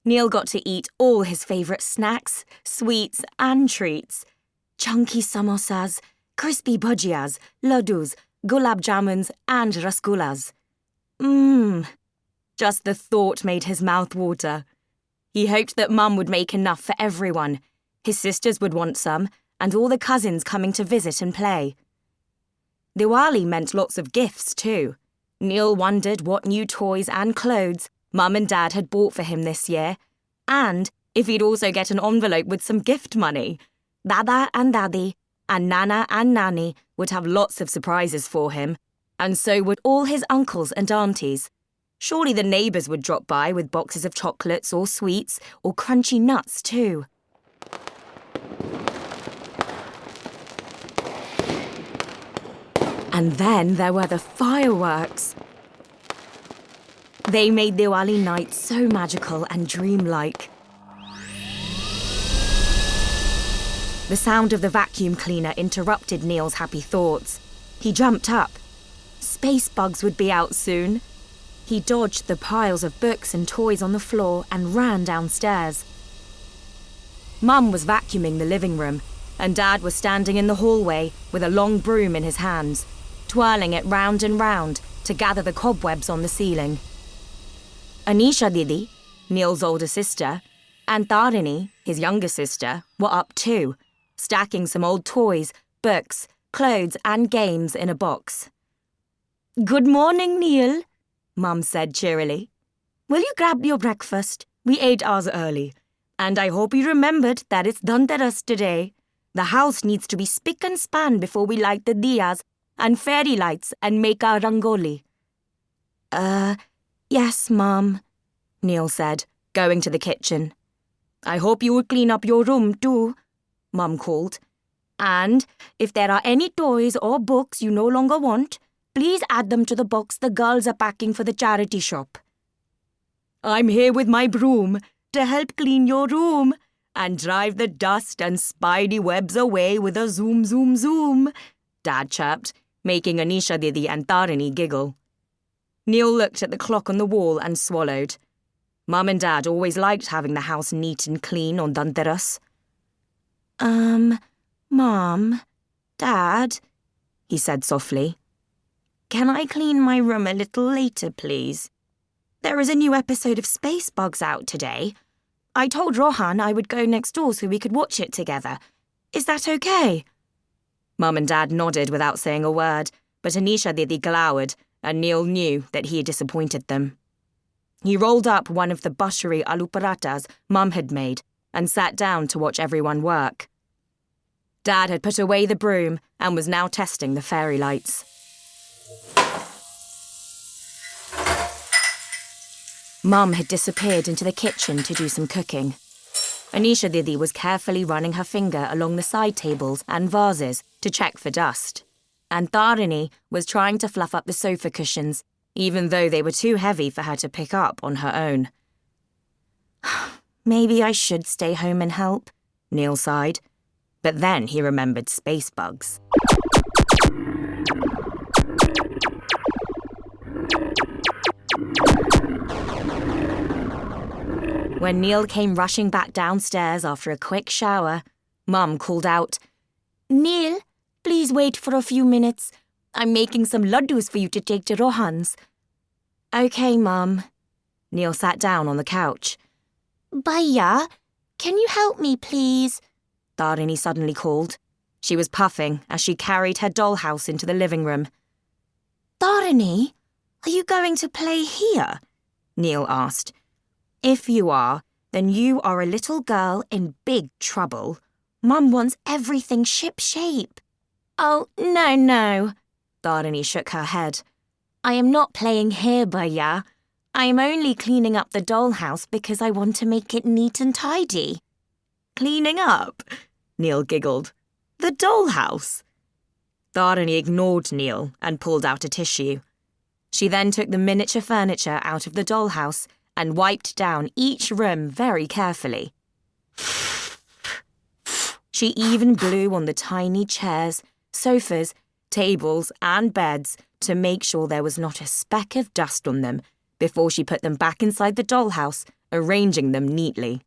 Neil got to eat all his favourite snacks, sweets and treats. Chunky samosas, crispy bhujiyas, laddus, gulab jamuns and rasgullas. Just the thought made his mouth water. He hoped that Mum would make enough for everyone. His sisters would want some, and all the cousins coming to visit and play. Diwali meant lots of gifts too. Neil wondered what new toys and clothes Mum and Dad had bought for him this year, and if he'd also get an envelope with some gift money. Dada and Daddy and Nana and Nani would have lots of surprises for him, and so would all his uncles and aunties. Surely the neighbours would drop by with boxes of chocolates or sweets or crunchy nuts too. And then there were the fireworks. They made Diwali night so magical and dreamlike. The sound of the vacuum cleaner interrupted Neil's happy thoughts. He jumped up. Space bugs would be out soon. He dodged the piles of books and toys on the floor and ran downstairs. Mum was vacuuming the living room, and Dad was standing in the hallway with a long broom in his hands, twirling it round and round to gather the cobwebs on the ceiling. Anisha Didi, Neil's older sister, and Tarini, his younger sister, were up too, stacking some old toys, books, clothes and games in a box. "Good morning, Neil," Mum said cheerily. "Will you grab your breakfast? We ate ours early. And I hope you remembered that it's Dhanteras today. The house needs to be spick and span before we light the diyas and fairy lights and make our rangoli." Yes, Mum," Neil said, going to the kitchen. "I hope you will clean up your room too," Mum called. "And if there are any toys or books you no longer want, please add them to the box the girls are packing for the charity shop." "I'm here with my broom to help clean your room and drive the dust and spidey webs away with a zoom, zoom, zoom," Dad chirped, making Anisha Didi and Tarini giggle. Neil looked at the clock on the wall and swallowed. Mum and Dad always liked having the house neat and clean on Dhanteras. Mum, Dad," he said softly. "Can I clean my room a little later, please? There is a new episode of Space Bugs out today. I told Rohan I would go next door so we could watch it together. Is that okay?" Mum and Dad nodded without saying a word, but Anisha Didi glowered, and Neil knew that he had disappointed them. He rolled up one of the buttery aloo parathas Mum had made and sat down to watch everyone work. Dad had put away the broom and was now testing the fairy lights. Mum had disappeared into the kitchen to do some cooking. Anisha Didi was carefully running her finger along the side tables and vases to check for dust. And Tarini was trying to fluff up the sofa cushions, even though they were too heavy for her to pick up on her own. "Maybe I should stay home and help," Neil sighed. But then he remembered space bugs. When Neil came rushing back downstairs after a quick shower, Mum called out, "Neil, please wait for a few minutes. I'm making some laddus for you to take to Rohan's." "Okay, Mum." Neil sat down on the couch. "Bhaiya, can you help me, please?" Tarini suddenly called. She was puffing as she carried her dollhouse into the living room. "Tarini, are you going to play here?" Neil asked. "If you are, then you are a little girl in big trouble. Mum wants everything ship-shape." "Oh, no. Tarini shook her head. "I am not playing here, Bhaiya. I am only cleaning up the dollhouse because I want to make it neat and tidy." "Cleaning up?" Neil giggled. "The dollhouse?" Tarini ignored Neil and pulled out a tissue. She then took the miniature furniture out of the dollhouse and wiped down each room very carefully. She even blew on the tiny chairs, sofas, tables and beds to make sure there was not a speck of dust on them before she put them back inside the dollhouse arranging them neatly.